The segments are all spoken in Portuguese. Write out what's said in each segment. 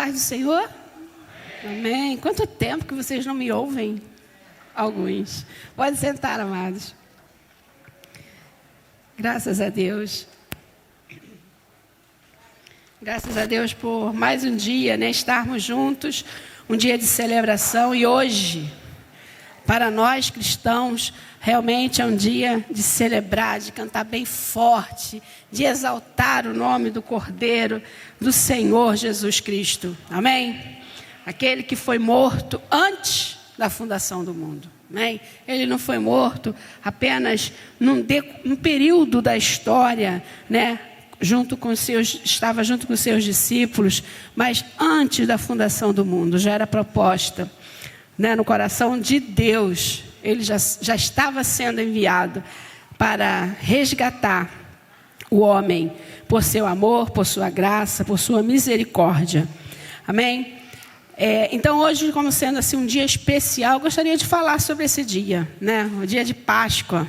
paz do Senhor? Amém. Quanto tempo que vocês não me ouvem? Alguns. Pode sentar, amados. Graças a Deus. Graças a Deus por mais um dia, né? Estarmos juntos, um dia de celebração. E hoje, para nós cristãos, realmente é um dia de celebrar, de cantar bem forte, de exaltar o nome do Cordeiro, do Senhor Jesus Cristo. Amém? Aquele que foi morto antes da fundação do mundo. Amém? Ele não foi morto apenas num período da história, né? Estava junto com seus discípulos, mas antes da fundação do mundo, já era proposta, né, no coração de Deus. Ele já estava sendo enviado para resgatar o homem por seu amor, por sua graça, por sua misericórdia. Amém? Então hoje, como sendo assim um dia especial, eu gostaria de falar sobre esse dia, né? O dia de Páscoa,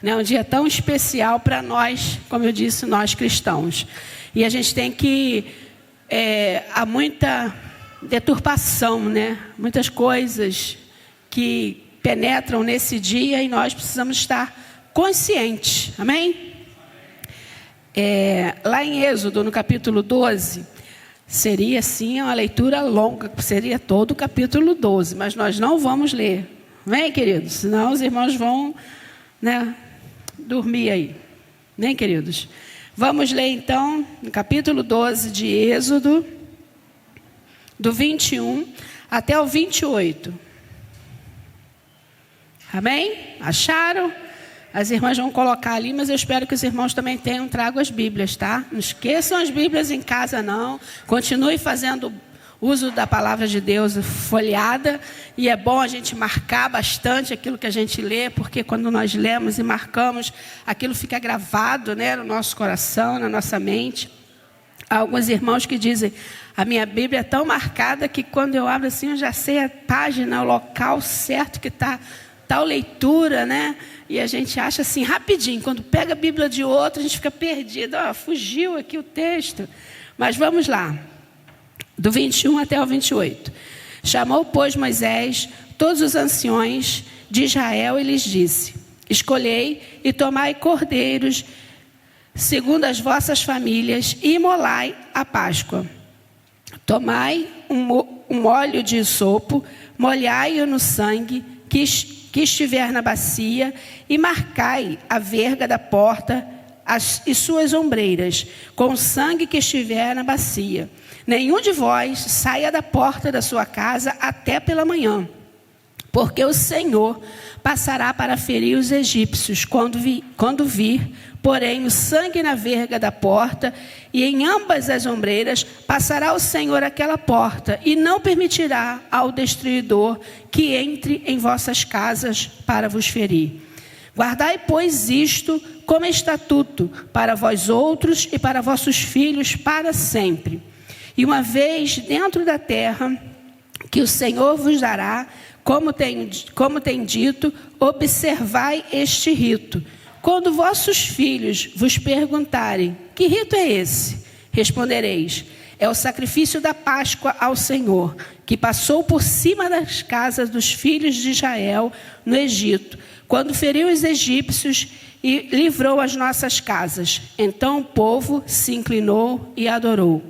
né? Um dia tão especial para nós, como eu disse, nós cristãos. E a gente tem que há muita deturpação, né? Muitas coisas que penetram nesse dia e nós precisamos estar conscientes. Amém? Lá em Êxodo, no capítulo 12, seria sim uma leitura longa, seria todo o capítulo 12, mas nós não vamos ler. Amém, queridos? Senão os irmãos vão, né, dormir aí. Amém, queridos? Vamos ler então, no capítulo 12 de Êxodo, do 21 até o 28. Amém? Acharam? As irmãs vão colocar ali, mas eu espero que os irmãos também tragam as Bíblias, tá? Não esqueçam as Bíblias em casa, não. Continue fazendo uso da palavra de Deus folheada. E é bom a gente marcar bastante aquilo que a gente lê, porque quando nós lemos e marcamos, aquilo fica gravado, né, no nosso coração, na nossa mente. Há alguns irmãos que dizem: a minha Bíblia é tão marcada que quando eu abro assim, eu já sei a página, o local certo que está tal leitura, né? E a gente acha assim, rapidinho, quando pega a Bíblia de outro, a gente fica perdido. Fugiu aqui o texto. Mas vamos lá, do 21 até o 28. Chamou, pois, Moisés todos os anciões de Israel e lhes disse: escolhei e tomai cordeiros, segundo as vossas famílias, e imolai a Páscoa. Tomai um óleo de sopo, molhai-o no sangue que estiver na bacia, e marcai a verga da porta e suas ombreiras, com o sangue que estiver na bacia. Nenhum de vós saia da porta da sua casa até pela manhã, porque o Senhor passará para ferir os egípcios quando vir, porém, o sangue na verga da porta e em ambas as ombreiras, passará o Senhor aquela porta e não permitirá ao destruidor que entre em vossas casas para vos ferir. Guardai, pois, isto como estatuto para vós outros e para vossos filhos para sempre. E uma vez dentro da terra que o Senhor vos dará, como tem dito, observai este rito. Quando vossos filhos vos perguntarem: que rito é esse? Respondereis: é o sacrifício da Páscoa ao Senhor, que passou por cima das casas dos filhos de Israel no Egito, quando feriu os egípcios e livrou as nossas casas. Então o povo se inclinou e adorou.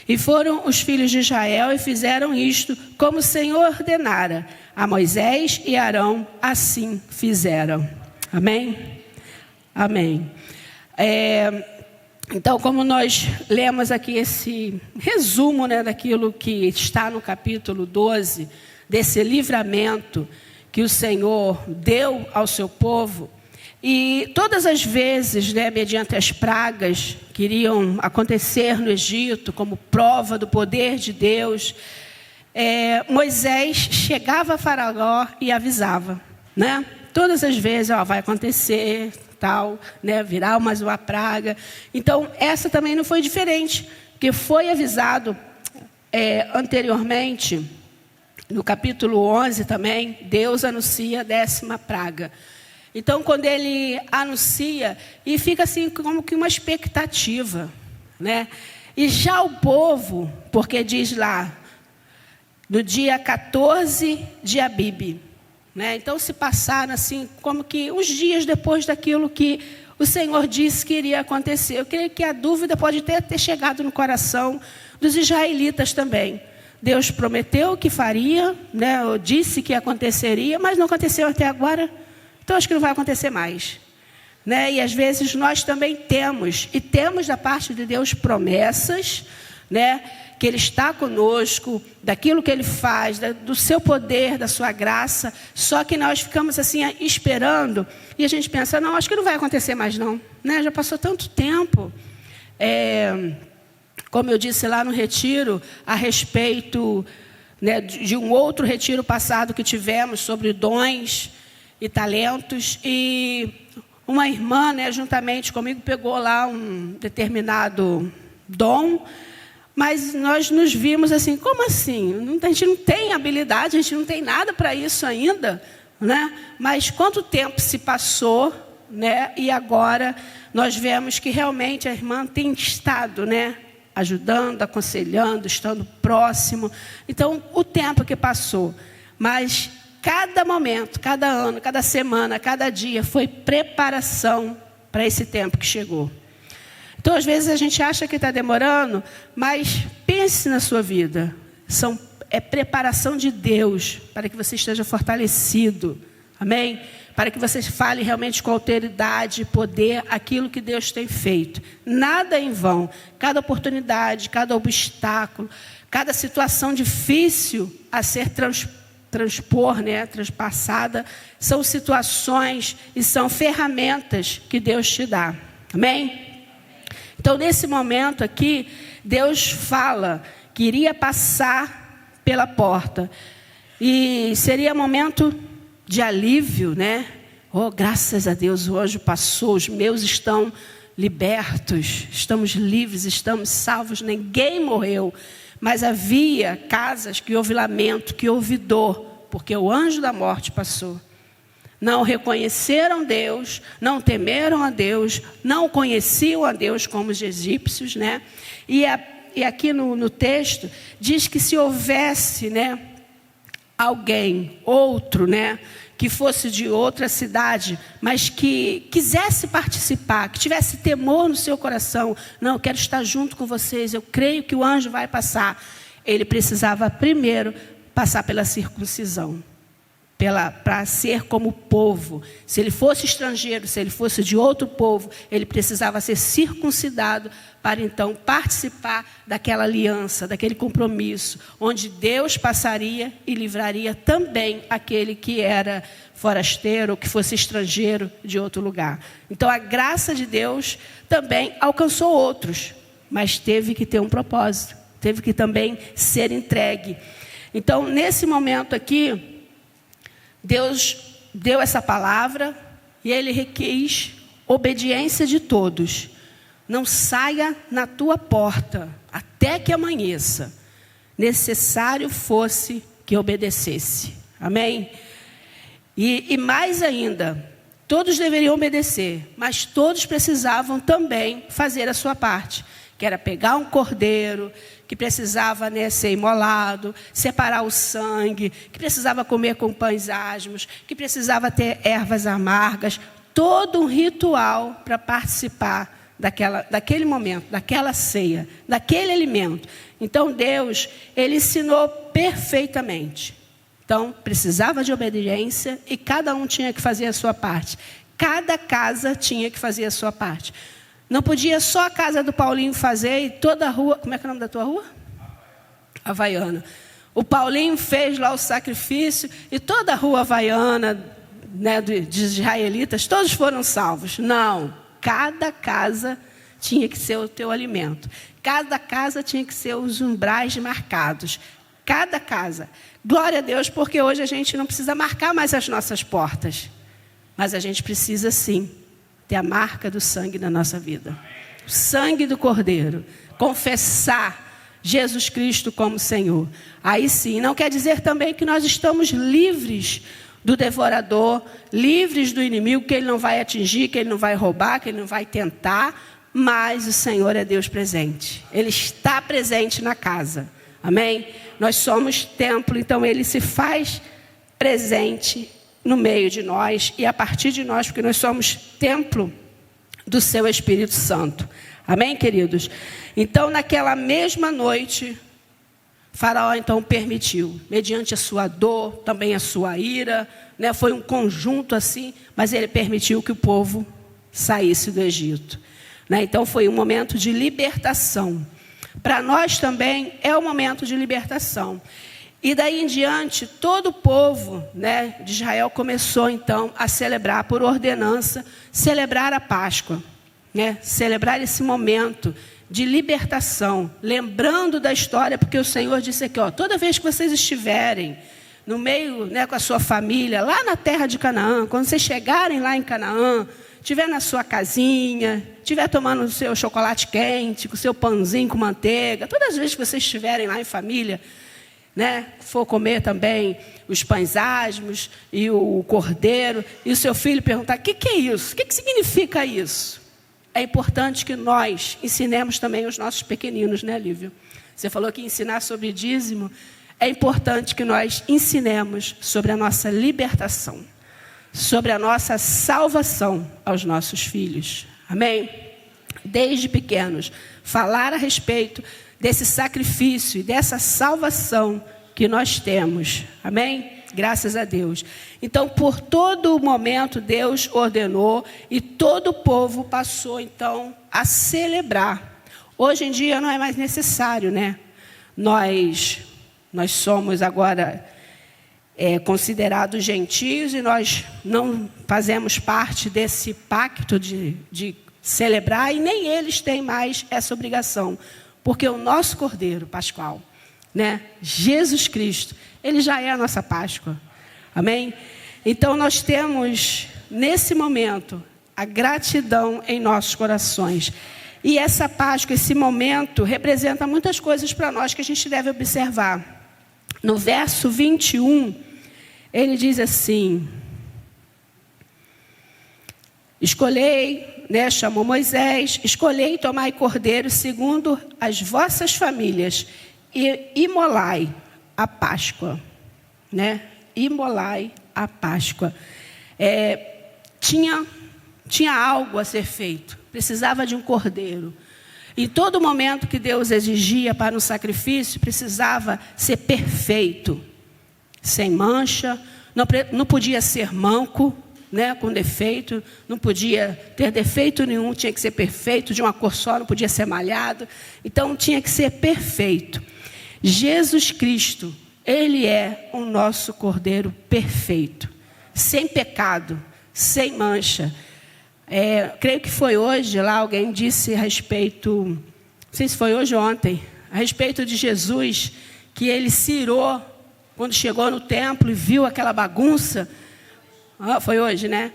E foram os filhos de Israel e fizeram isto como o Senhor ordenara. A Moisés e Arão assim fizeram. Amém? Amém. Então, como nós lemos aqui esse resumo, né, daquilo que está no capítulo 12, desse livramento que o Senhor deu ao seu povo, e todas as vezes, né, mediante as pragas que iriam acontecer no Egito, como prova do poder de Deus, Moisés chegava a Faraó e avisava, né? Todas as vezes, vai acontecer tal, né, virá mais uma praga. Então, essa também não foi diferente, porque foi avisado anteriormente, no capítulo 11 também, Deus anuncia a 10ª praga. Então, quando ele anuncia, e fica assim como que uma expectativa, né? E já o povo, porque diz lá, no dia 14 de Abibe, né? Então se passaram assim, como que uns dias depois daquilo que o Senhor disse que iria acontecer. Eu creio que a dúvida pode ter chegado no coração dos israelitas também. Deus prometeu que faria, né? Ou disse que aconteceria, mas não aconteceu até agora. Então acho que não vai acontecer mais, né? E às vezes nós também temos da parte de Deus promessas, né? Que Ele está conosco, daquilo que Ele faz, do seu poder, da sua graça. Só que nós ficamos assim esperando e a gente pensa, não, acho que não vai acontecer mais não, né? Já passou tanto tempo. Como eu disse lá no retiro, a respeito, né, de um outro retiro passado que tivemos sobre dons e talentos, e uma irmã, né, juntamente comigo, pegou lá um determinado dom, mas nós nos vimos assim, como assim? A gente não tem habilidade, a gente não tem nada para isso ainda, né? Mas quanto tempo se passou, né? E agora nós vemos que realmente a irmã tem estado, né, ajudando, aconselhando, estando próximo. Então, o tempo que passou, mas cada momento, cada ano, cada semana, cada dia foi preparação para esse tempo que chegou. Então, às vezes a gente acha que está demorando, mas pense na sua vida. É preparação de Deus para que você esteja fortalecido. Amém? Para que você fale realmente com autoridade e poder aquilo que Deus tem feito. Nada em vão. Cada oportunidade, cada obstáculo, cada situação difícil a ser transpassada, são situações e são ferramentas que Deus te dá. Amém? Então, nesse momento aqui, Deus fala que iria passar pela porta. E seria momento de alívio, né? Oh, graças a Deus, o anjo passou, os meus estão libertos, estamos livres, estamos salvos, ninguém morreu. Mas havia casas que houve lamento, que houve dor, porque o anjo da morte passou. Não reconheceram Deus, não temeram a Deus, não conheciam a Deus como os egípcios, né? E aqui no texto diz que se houvesse, né, alguém, outro, né, que fosse de outra cidade, mas que quisesse participar, que tivesse temor no seu coração, não, eu quero estar junto com vocês, eu creio que o anjo vai passar. Ele precisava primeiro passar pela circuncisão, para ser como povo. Se ele fosse estrangeiro, se ele fosse de outro povo, ele precisava ser circuncidado para então participar daquela aliança, daquele compromisso, onde Deus passaria e livraria também aquele que era forasteiro, ou que fosse estrangeiro de outro lugar. Então a graça de Deus também alcançou outros, mas teve que ter um propósito, teve que também ser entregue. Então nesse momento aqui, Deus deu essa palavra e Ele requis obediência de todos. Não saia na tua porta até que amanheça. Necessário fosse que obedecesse. Amém? E mais ainda, todos deveriam obedecer, mas todos precisavam também fazer a sua parte, que era pegar um cordeiro, que precisava, né, ser imolado, separar o sangue, que precisava comer com pães asmos, que precisava ter ervas amargas, todo um ritual para participar daquele momento, daquela ceia, daquele alimento. Então Deus, Ele ensinou perfeitamente. Então precisava de obediência e cada um tinha que fazer a sua parte. Cada casa tinha que fazer a sua parte. Não podia só a casa do Paulinho fazer e toda a rua... Como é que é o nome da tua rua? Havaiana. O Paulinho fez lá o sacrifício e toda a rua havaiana, né, de israelitas, todos foram salvos. Não. Cada casa tinha que ser o teu alimento. Cada casa tinha que ser os umbrais marcados. Cada casa. Glória a Deus, porque hoje a gente não precisa marcar mais as nossas portas. Mas a gente precisa sim ter a marca do sangue na nossa vida. O sangue do Cordeiro. Confessar Jesus Cristo como Senhor. Aí sim, não quer dizer também que nós estamos livres do devorador, livres do inimigo, que ele não vai atingir, que ele não vai roubar, que ele não vai tentar. mas o Senhor é Deus presente. Ele está presente na casa. Amém? Nós somos templo, então Ele se faz presente no meio de nós e a partir de nós, porque nós somos templo do Seu Espírito Santo. Amém, queridos? Então, naquela mesma noite, Faraó então permitiu, mediante a sua dor, também a sua ira, né? Foi um conjunto assim, mas ele permitiu que o povo saísse do Egito, né? Então foi um momento de libertação. Para nós também é um momento de libertação. E daí em diante, todo o povo, né, de Israel começou então a celebrar, por ordenança, celebrar a Páscoa, né? Celebrar esse momento de libertação, lembrando da história, porque o Senhor disse aqui, ó, toda vez que vocês estiverem no meio, né, com a sua família, lá na terra de Canaã, quando vocês chegarem lá em Canaã, estiver na sua casinha, estiver tomando o seu chocolate quente, com o seu pãozinho com manteiga, todas as vezes que vocês estiverem lá em família, né, for comer também os pães asmos e o cordeiro, e o seu filho perguntar, o que é isso? O que significa isso? É importante que nós ensinemos também os nossos pequeninos, né, Lívia? Você falou que ensinar sobre dízimo. É importante que nós ensinemos sobre a nossa libertação, sobre a nossa salvação aos nossos filhos. Amém? Desde pequenos, falar a respeito desse sacrifício e dessa salvação que nós temos. Amém? Graças a Deus. Então, por todo o momento, Deus ordenou e todo o povo passou, então, a celebrar. Hoje em dia não é mais necessário, né? Nós somos agora considerados gentios e nós não fazemos parte desse pacto de celebrar e nem eles têm mais essa obrigação. Porque o nosso Cordeiro Pascual, né, Jesus Cristo, Ele já é a nossa Páscoa. Amém? Então nós temos, nesse momento, a gratidão em nossos corações. E essa Páscoa, esse momento, representa muitas coisas para nós que a gente deve observar. No verso 21, ele diz assim, escolhei, né, chamou Moisés, escolhei e tomai cordeiro segundo as vossas famílias e imolai a Páscoa, né? Imolai a Páscoa. Tinha algo a ser feito, precisava de um cordeiro. Em todo momento que Deus exigia para um sacrifício, precisava ser perfeito, sem mancha, não podia ser manco, né, com defeito, não podia ter defeito nenhum, tinha que ser perfeito, de uma cor só, não podia ser malhado. Então tinha que ser perfeito. Jesus Cristo, Ele é o nosso Cordeiro perfeito, sem pecado, sem mancha. Creio que foi hoje, lá alguém disse a respeito, não sei se foi hoje ou ontem, a respeito de Jesus, que Ele se irou quando chegou no templo e viu aquela bagunça. Foi hoje, né?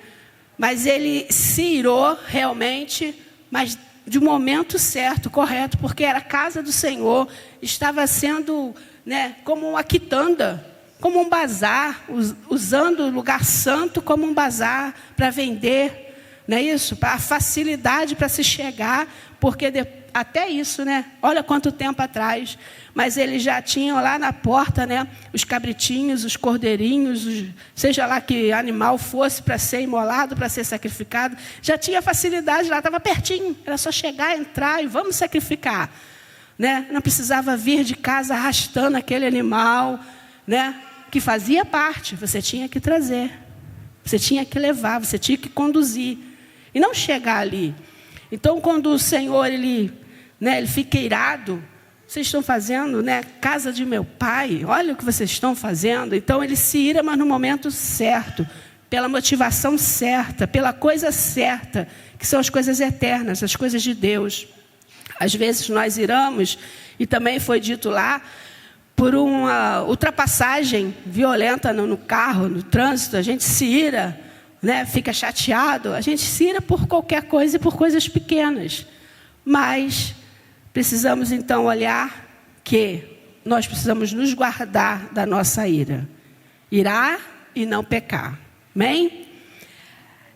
Mas Ele se irou realmente, mas de um momento certo, correto, porque era a casa do Senhor, estava sendo, né, como uma quitanda, como um bazar, usando o lugar santo como um bazar para vender, não é isso? Para a facilidade para se chegar, porque até isso, né? Olha quanto tempo atrás, mas eles já tinham lá na porta, né, os cabritinhos, os cordeirinhos, seja lá que animal fosse para ser imolado, para ser sacrificado, já tinha facilidade lá, estava pertinho, era só chegar, entrar e vamos sacrificar, né? Não precisava vir de casa arrastando aquele animal, né, que fazia parte, você tinha que trazer, você tinha que levar, você tinha que conduzir, e não chegar ali. Então, quando o Senhor, ele fica irado, vocês estão fazendo, né, casa de meu pai, olha o que vocês estão fazendo. Então, ele se ira, mas no momento certo, pela motivação certa, pela coisa certa, que são as coisas eternas, as coisas de Deus. Às vezes nós iramos, e também foi dito lá, por uma ultrapassagem violenta no carro, no trânsito, a gente se ira, né, fica chateado, a gente se ira por qualquer coisa e por coisas pequenas. Mas precisamos então olhar que nós precisamos nos guardar da nossa ira. Irar e não pecar. Amém?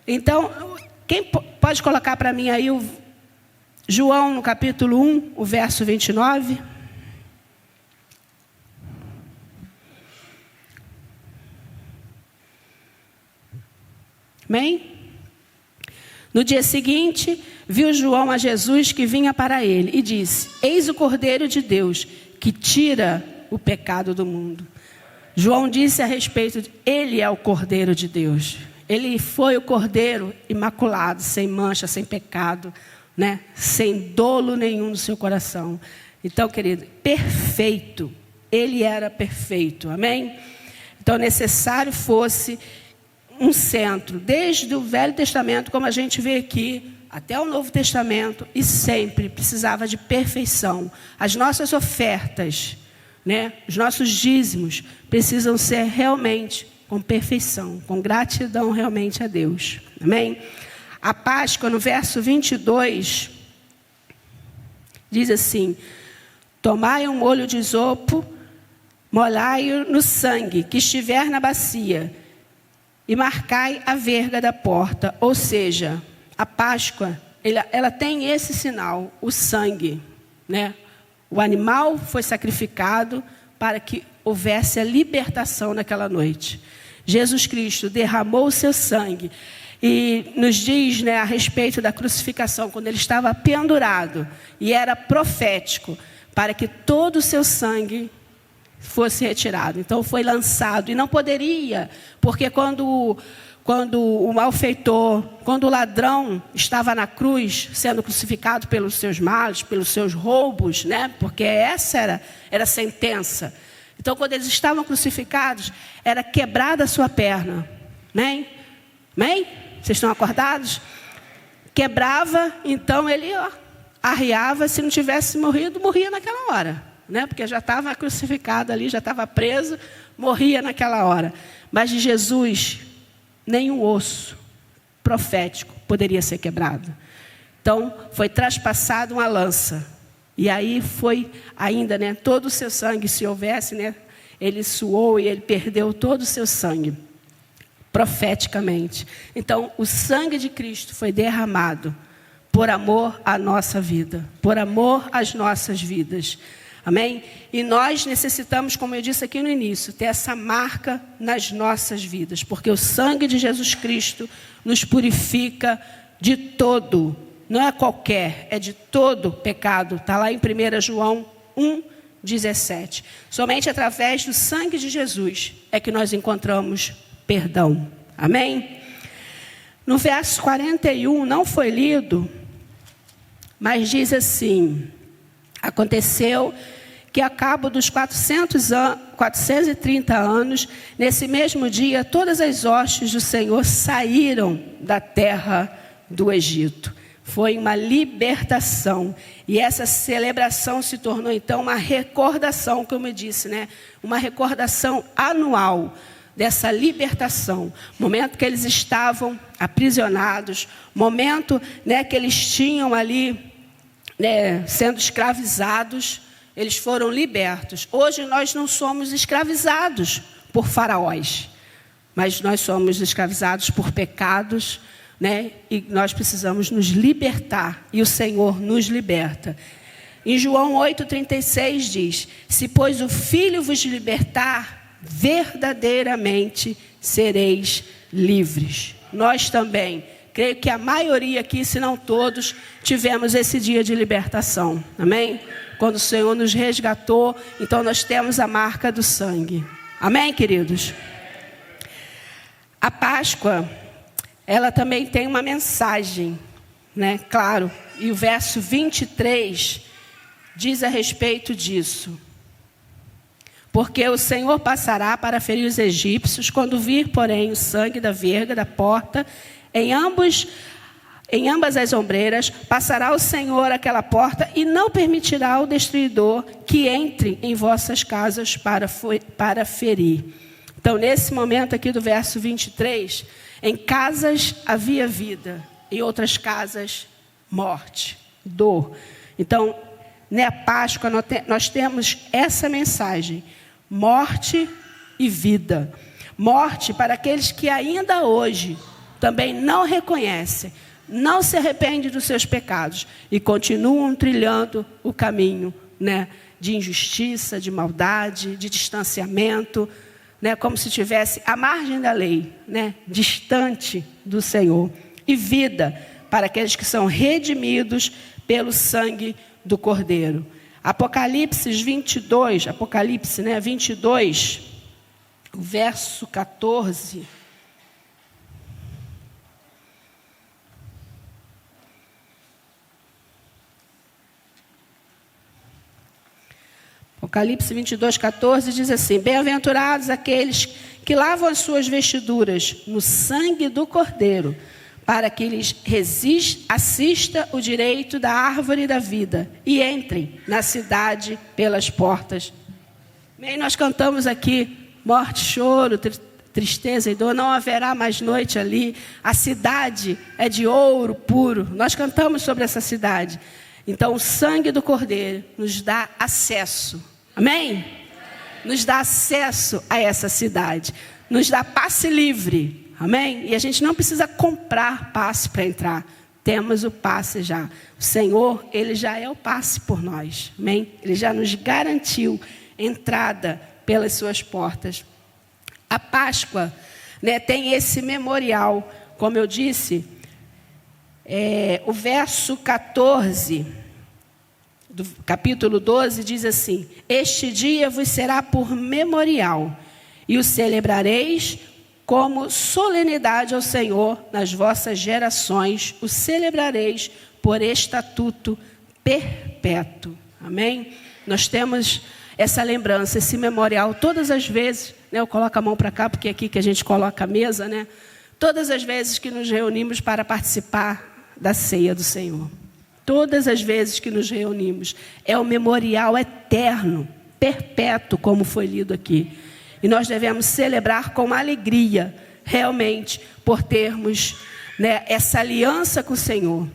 Então, quem pode colocar para mim aí João, no capítulo 1, o verso 29. Amém? No dia seguinte, viu João a Jesus que vinha para ele e disse: eis o Cordeiro de Deus, que tira o pecado do mundo. João disse a respeito de ele é o Cordeiro de Deus. Ele foi o Cordeiro imaculado, sem mancha, sem pecado, né? Sem dolo nenhum no seu coração. Então, querido, perfeito. Ele era perfeito, amém? Então, necessário fosse um centro, desde o Velho Testamento, como a gente vê aqui, até o Novo Testamento, e sempre precisava de perfeição. As nossas ofertas, né, os nossos dízimos, precisam ser realmente com perfeição, com gratidão realmente a Deus. Amém? A Páscoa, no verso 22, diz assim: tomai um molho de isopo, molhai-o no sangue que estiver na bacia, e marcai a verga da porta. Ou seja, a Páscoa, ela tem esse sinal, o sangue, né? O animal foi sacrificado para que houvesse a libertação naquela noite. Jesus Cristo derramou o seu sangue e nos diz, né, a respeito da crucificação, quando ele estava pendurado, e era profético, para que todo o seu sangue fosse retirado. Então foi lançado, e não poderia, porque quando o malfeitor, quando o ladrão estava na cruz, sendo crucificado pelos seus males, pelos seus roubos, né? Porque essa era a sentença. Então, quando eles estavam crucificados, era quebrada a sua perna. Amém? Amém? Vocês estão acordados? Quebrava, então ele arriava, se não tivesse morrido, morria naquela hora. Né? Porque já estava crucificado ali, já estava preso, morria naquela hora. Mas de Jesus, nenhum osso profético poderia ser quebrado. Então, foi traspassada uma lança. E aí foi ainda, né, todo o seu sangue, se houvesse, né, ele suou e ele perdeu todo o seu sangue, profeticamente. Então, o sangue de Cristo foi derramado por amor à nossa vida, por amor às nossas vidas. Amém? E nós necessitamos, como eu disse aqui no início, ter essa marca nas nossas vidas, porque o sangue de Jesus Cristo nos purifica de todo, não é qualquer, é de todo pecado. Está lá em 1 João 1,17. Somente através do sangue de Jesus é que nós encontramos perdão. Amém? No verso 41, não foi lido, mas diz assim: aconteceu que a cabo dos 430 anos, nesse mesmo dia, todas as hostes do Senhor saíram da terra do Egito. Foi uma libertação. E essa celebração se tornou, então, uma recordação, como eu disse, né? Uma recordação anual dessa libertação. Momento que eles estavam aprisionados, momento, né, que eles tinham ali, né, sendo escravizados, eles foram libertos. Hoje nós não somos escravizados por faraós, mas nós somos escravizados por pecados, né? E nós precisamos nos libertar, e o Senhor nos liberta. Em João 8,36 diz: se pois o Filho vos libertar, verdadeiramente sereis livres. Nós também, creio que a maioria aqui, se não todos, tivemos esse dia de libertação. Amém? Quando o Senhor nos resgatou, então nós temos a marca do sangue. Amém, queridos? A Páscoa, ela também tem uma mensagem, né? Claro, e o verso 23 diz a respeito disso. Porque o Senhor passará para ferir os egípcios, quando vir, porém, o sangue da verga da porta, em ambas as ombreiras, passará o Senhor aquela porta e não permitirá ao destruidor que entre em vossas casas para ferir. Então, nesse momento aqui do verso 23, em casas havia vida, em outras casas morte, dor. Então, na Páscoa nós temos essa mensagem: morte e vida. Morte para aqueles que ainda hoje também não reconhecem, não se arrependem dos seus pecados e continuam trilhando o caminho, né, de injustiça, de maldade, de distanciamento, né, como se estivesse à margem da lei, né, distante do Senhor. E vida para aqueles que são redimidos pelo sangue do Cordeiro. Apocalipse 22, 22, verso 14. Apocalipse 22, 14 diz assim: bem-aventurados aqueles que lavam as suas vestiduras no sangue do Cordeiro, para que lhes assista o direito da árvore da vida e entrem na cidade pelas portas. Bem, nós cantamos aqui, morte, choro, tristeza e dor, não haverá mais noite ali. A cidade é de ouro puro. Nós cantamos sobre essa cidade. Então, o sangue do Cordeiro nos dá acesso. Amém? Nos dá acesso a essa cidade. Nos dá passe livre. Amém? E a gente não precisa comprar passe para entrar. Temos o passe já. O Senhor, Ele já é o passe por nós. Amém? Ele já nos garantiu entrada pelas suas portas. A Páscoa, né, tem esse memorial. Como eu disse, o verso 14 do capítulo 12 diz assim: este dia vos será por memorial, e o celebrareis como solenidade ao Senhor nas vossas gerações, o celebrareis por estatuto perpétuo. Amém? Nós temos essa lembrança, esse memorial, todas as vezes, né, eu coloco a mão para cá, porque é aqui que a gente coloca a mesa, né? Todas as vezes que nos reunimos para participar da ceia do Senhor. Todas as vezes que nos reunimos. É o memorial eterno, perpétuo, como foi lido aqui. E nós devemos celebrar com alegria, realmente, por termos, né, essa aliança com o Senhor,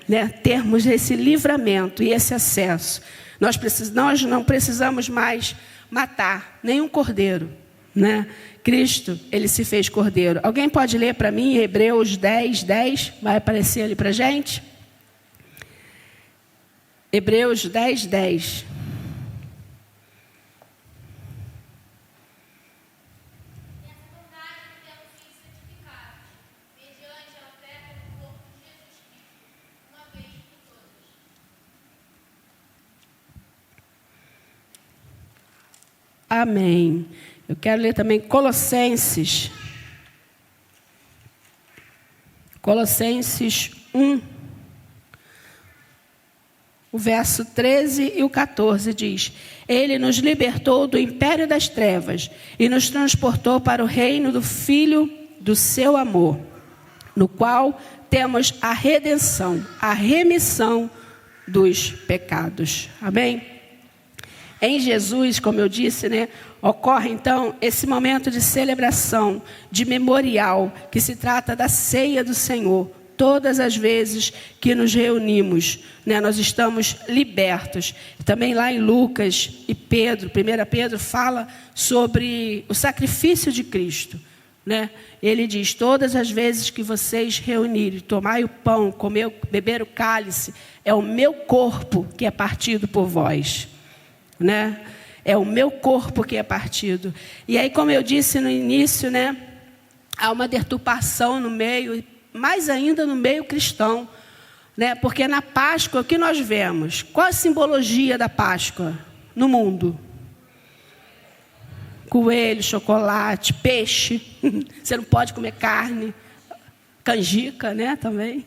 né, termos esse livramento e esse acesso. Nós não precisamos mais matar nenhum cordeiro, né? Cristo, Ele se fez cordeiro. Alguém pode ler para mim Hebreus 10, 10? Vai aparecer ali para a gente? Hebreus 10, 10. Amém. Eu quero ler também Colossenses 1, o verso 13 e o 14 diz: ele nos libertou do império das trevas e nos transportou para o reino do Filho do seu amor, no qual temos a redenção, a remissão dos pecados. Amém? Em Jesus, como eu disse, né, ocorre então esse momento de celebração, de memorial, que se trata da ceia do Senhor. Todas as vezes que nos reunimos, né, nós estamos libertos. Também lá em Lucas e Pedro, 1 Pedro fala sobre o sacrifício de Cristo, né? Ele diz: todas as vezes que vocês reunirem, tomai o pão, comer, beber o cálice, é o meu corpo que é partido por vós. Né? É o meu corpo que é partido. E aí, como eu disse no início, né, há uma deturpação no meio, mais ainda no meio cristão, né? Porque na Páscoa, o que nós vemos? Qual a simbologia da Páscoa no mundo? Coelho, chocolate, peixe. Você não pode comer carne. Canjica, né, também.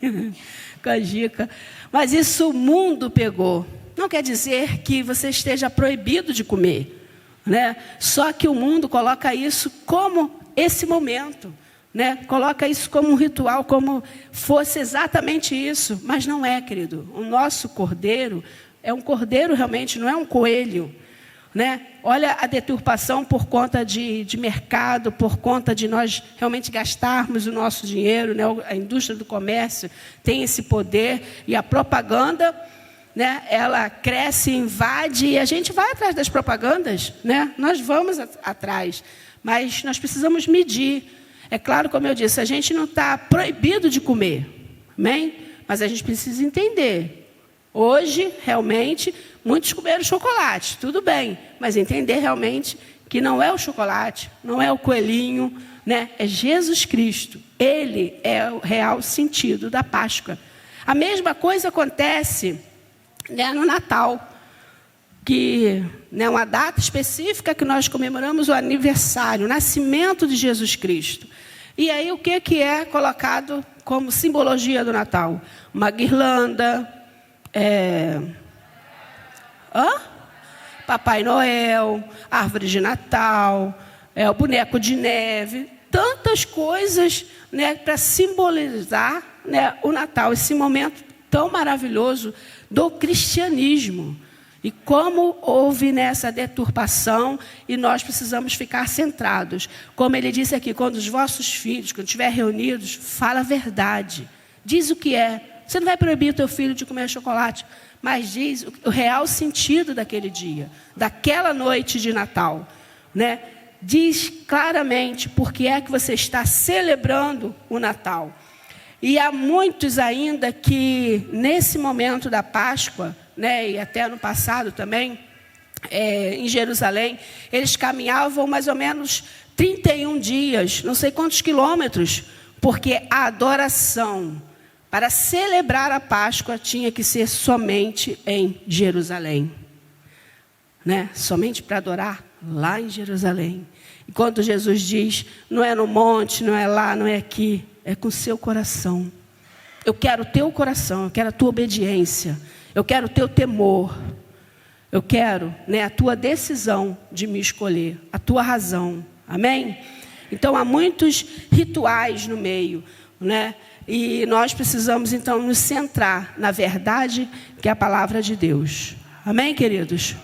Canjica. Mas isso o mundo pegou. Não quer dizer que você esteja proibido de comer, né? Só que o mundo coloca isso como esse momento, né? Coloca isso como um ritual, como fosse exatamente isso. Mas não é, querido. O nosso cordeiro é um cordeiro realmente, não é um coelho, né? Olha a deturpação por conta de mercado, por conta de nós realmente gastarmos o nosso dinheiro, né? A indústria do comércio tem esse poder e a propaganda, né, ela cresce, invade e a gente vai atrás das propagandas, né? Nós vamos atrás, mas nós precisamos medir. É claro, como eu disse, a gente não está proibido de comer, Amém? Mas a gente precisa entender. Hoje, realmente, muitos comeram chocolate, tudo bem. Mas entender realmente que não é o chocolate, não é o coelhinho, né? É Jesus Cristo. Ele é o real sentido da Páscoa. A mesma coisa acontece, né, no Natal, que é uma data específica que nós comemoramos o aniversário, o nascimento de Jesus Cristo. E aí o que é colocado como simbologia do Natal? Uma guirlanda, Papai Noel, árvore de Natal, o boneco de neve, tantas coisas, né, para simbolizar, né, o Natal, esse momento tão maravilhoso do cristianismo. E como houve nessa deturpação, e nós precisamos ficar centrados. Como ele disse aqui, quando os vossos filhos, quando estiverem reunidos, fala a verdade. Diz o que é. Você não vai proibir o teu filho de comer chocolate, mas diz o real sentido daquele dia, daquela noite de Natal, né? Diz claramente por que é que você está celebrando o Natal. E há muitos ainda que, nesse momento da Páscoa, né, e até no passado também, em Jerusalém, eles caminhavam mais ou menos 31 dias, não sei quantos quilômetros, porque a adoração para celebrar a Páscoa tinha que ser somente em Jerusalém, né? Somente para adorar lá em Jerusalém. E quando Jesus diz, não é no monte, não é lá, não é aqui, é com o seu coração. Eu quero o teu coração, eu quero a tua obediência, eu quero o teu temor, eu quero, né, a tua decisão de me escolher, a tua razão. Amém? Então há muitos rituais no meio, né? E nós precisamos então nos centrar na verdade que é a palavra de Deus. Amém, queridos?